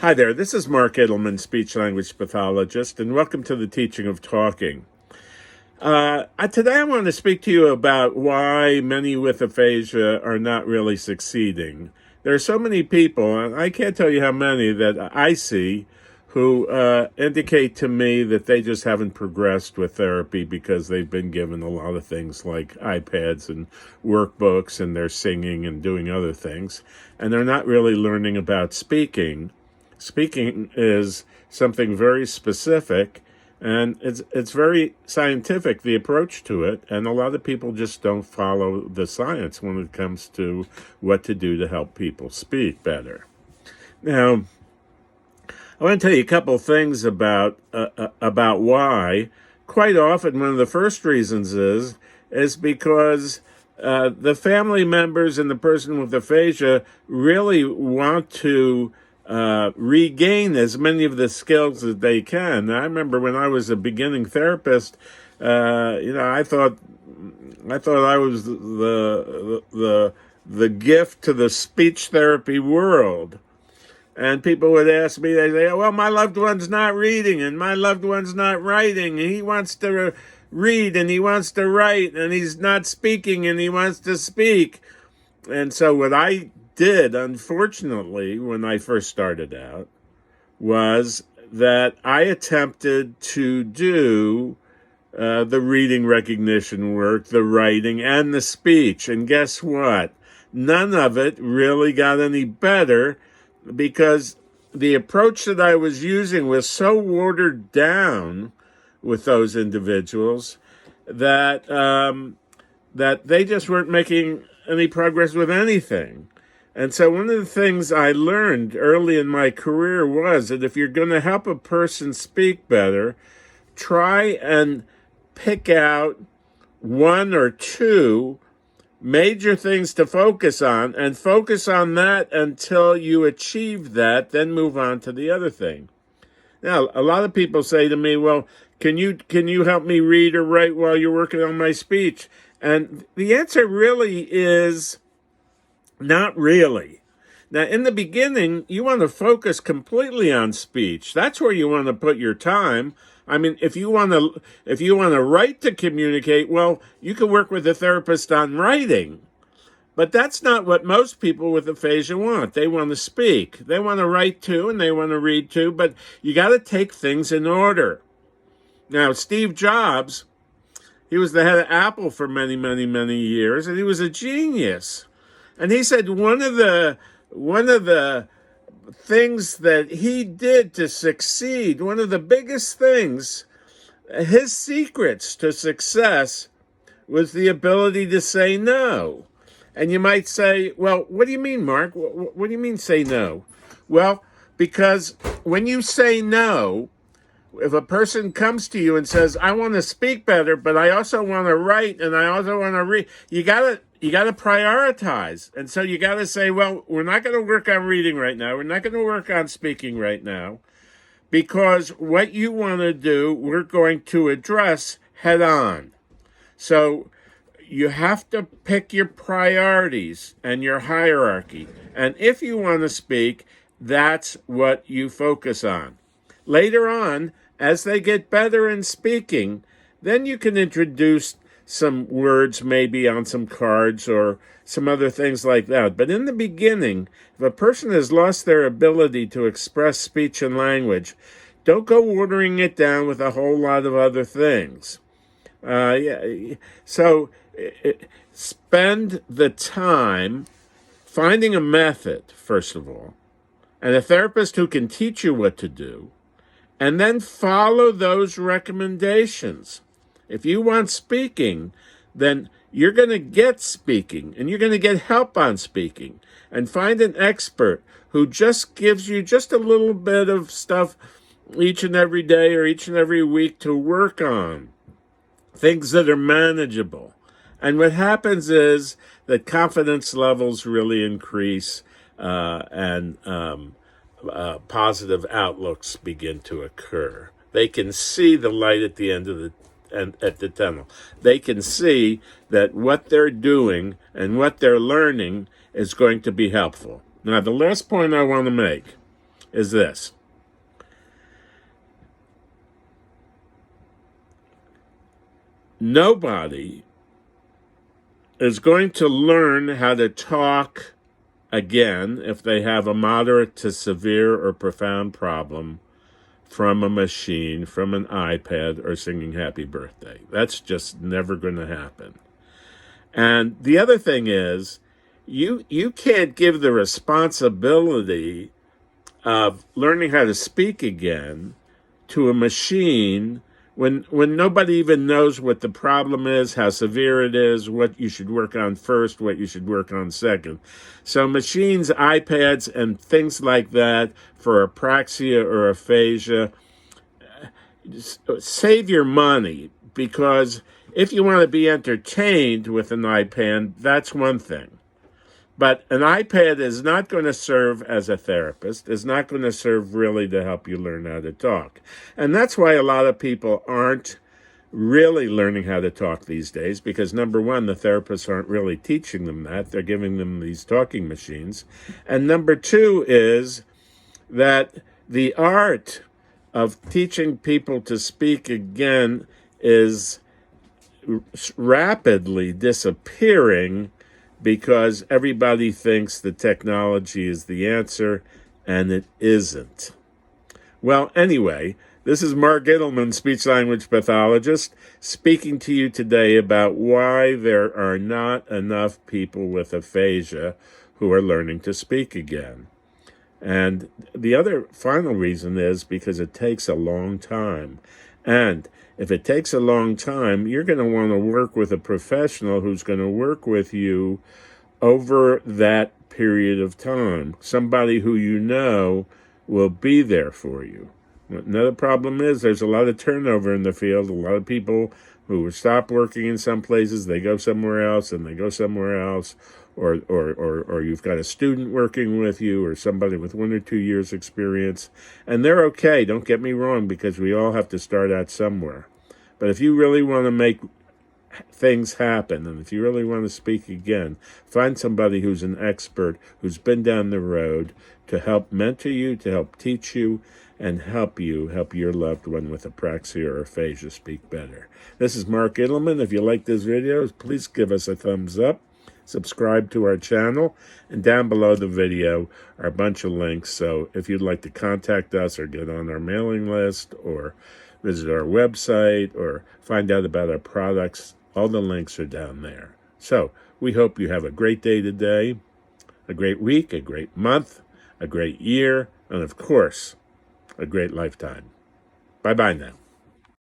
Hi there, this is Mark Edelman, speech-language pathologist, and welcome to the teaching of talking. Today I want to speak to you about why many with aphasia are not really succeeding. There are so many people, and I can't tell you how many that I see, who indicate to me that they just haven't progressed with therapy because they've been given a lot of things like iPads and workbooks, and they're singing and doing other things, and they're not really learning about speaking. Speaking is something very specific, and it's very scientific, the approach to it, and a lot of people just don't follow the science when it comes to what to do to help people speak better. Now, I want to tell you a couple things about why. Quite often, one of the first reasons is because the family members and the person with aphasia really want to regain as many of the skills as they can. I remember when I was a beginning therapist, I thought I was the gift to the speech therapy world. And people would ask me, they say, well, my loved one's not reading and my loved one's not writing. He wants to read and he wants to write and he's not speaking and he wants to speak. And so what I did, unfortunately, when I first started out, was that I attempted to do the reading recognition work, the writing, and the speech. And guess what? None of it really got any better because the approach that I was using was so watered down with those individuals that that they just weren't making any progress with anything. And so one of the things I learned early in my career was that if you're going to help a person speak better, try and pick out one or two major things to focus on and focus on that until you achieve that, then move on to the other thing. Now, a lot of people say to me, well, can you help me read or write while you're working on my speech? And the answer really is not really. Now, in the beginning, you want to focus completely on speech. That's where you want to put your time. I mean, if you want to write to communicate, well, you can work with a therapist on writing. But that's not what most people with aphasia want. They want to speak. They want to write too, and they want to read too, but you got to take things in order. Now, Steve Jobs, he was the head of Apple for many, many, many years, and he was a genius. And he said one of the things that he did to succeed, one of the biggest things, his secrets to success was the ability to say no. And you might say, well, what do you mean, Mark? What do you mean say no? Well, because when you say no, if a person comes to you and says, I want to speak better, but I also want to write and I also want to read, you got to prioritize. And so you got to say, well, we're not going to work on reading right now. We're not going to work on speaking right now because what you want to do, we're going to address head on. So you have to pick your priorities and your hierarchy. And if you want to speak, that's what you focus on. Later on, as they get better in speaking, then you can introduce some words maybe on some cards or some other things like that. But in the beginning, if a person has lost their ability to express speech and language, don't go watering it down with a whole lot of other things. So spend the time finding a method, first of all, and a therapist who can teach you what to do, and then follow those recommendations. If you want speaking, then you're going to get speaking, and you're going to get help on speaking. And find an expert who just gives you just a little bit of stuff each and every day or each and every week to work on. Things that are manageable. And what happens is that confidence levels really increase and positive outlooks begin to occur. They can see the light at the end of the tunnel. They can see that what they're doing and what they're learning is going to be helpful. Now, the last point I want to make is this. Nobody is going to learn how to talk again if they have a moderate to severe or profound problem from a machine, from an iPad, or singing happy birthday. That's just never going to happen. And the other thing is, you can't give the responsibility of learning how to speak again to a machine when nobody even knows what the problem is, how severe it is, what you should work on first, what you should work on second. So machines, iPads, and things like that for apraxia or aphasia, save your money, because if you want to be entertained with an iPad, that's one thing. But an iPad is not going to serve as a therapist, is not going to serve really to help you learn how to talk. And that's why a lot of people aren't really learning how to talk these days, because number one, the therapists aren't really teaching them that. They're giving them these talking machines. And number two is that the art of teaching people to speak again is rapidly disappearing, because everybody thinks the technology is the answer, and it isn't. Well, anyway, this is Mark Gittleman, speech-language pathologist, speaking to you today about why there are not enough people with aphasia who are learning to speak again. And the other final reason is because it takes a long time. And if it takes a long time, you're going to want to work with a professional who's going to work with you over that period of time. Somebody who you know will be there for you. Another problem is there's a lot of turnover in the field. A lot of people who stop working in some places, they go somewhere else, and they go somewhere else. Or you've got a student working with you, or somebody with 1 or 2 years experience, and they're okay, don't get me wrong, because we all have to start out somewhere. But if you really want to make things happen, and if you really want to speak again, find somebody who's an expert, who's been down the road, to help mentor you, to help teach you, and help your loved one with apraxia or aphasia speak better. This is Mark Gittleman. If you like this video, please give us a thumbs up. Subscribe to our channel, and down below the video are a bunch of links. So if you'd like to contact us or get on our mailing list or visit our website or find out about our products, all the links are down there. So we hope you have a great day today, a great week, a great month, a great year, and of course, a great lifetime. Bye-bye now.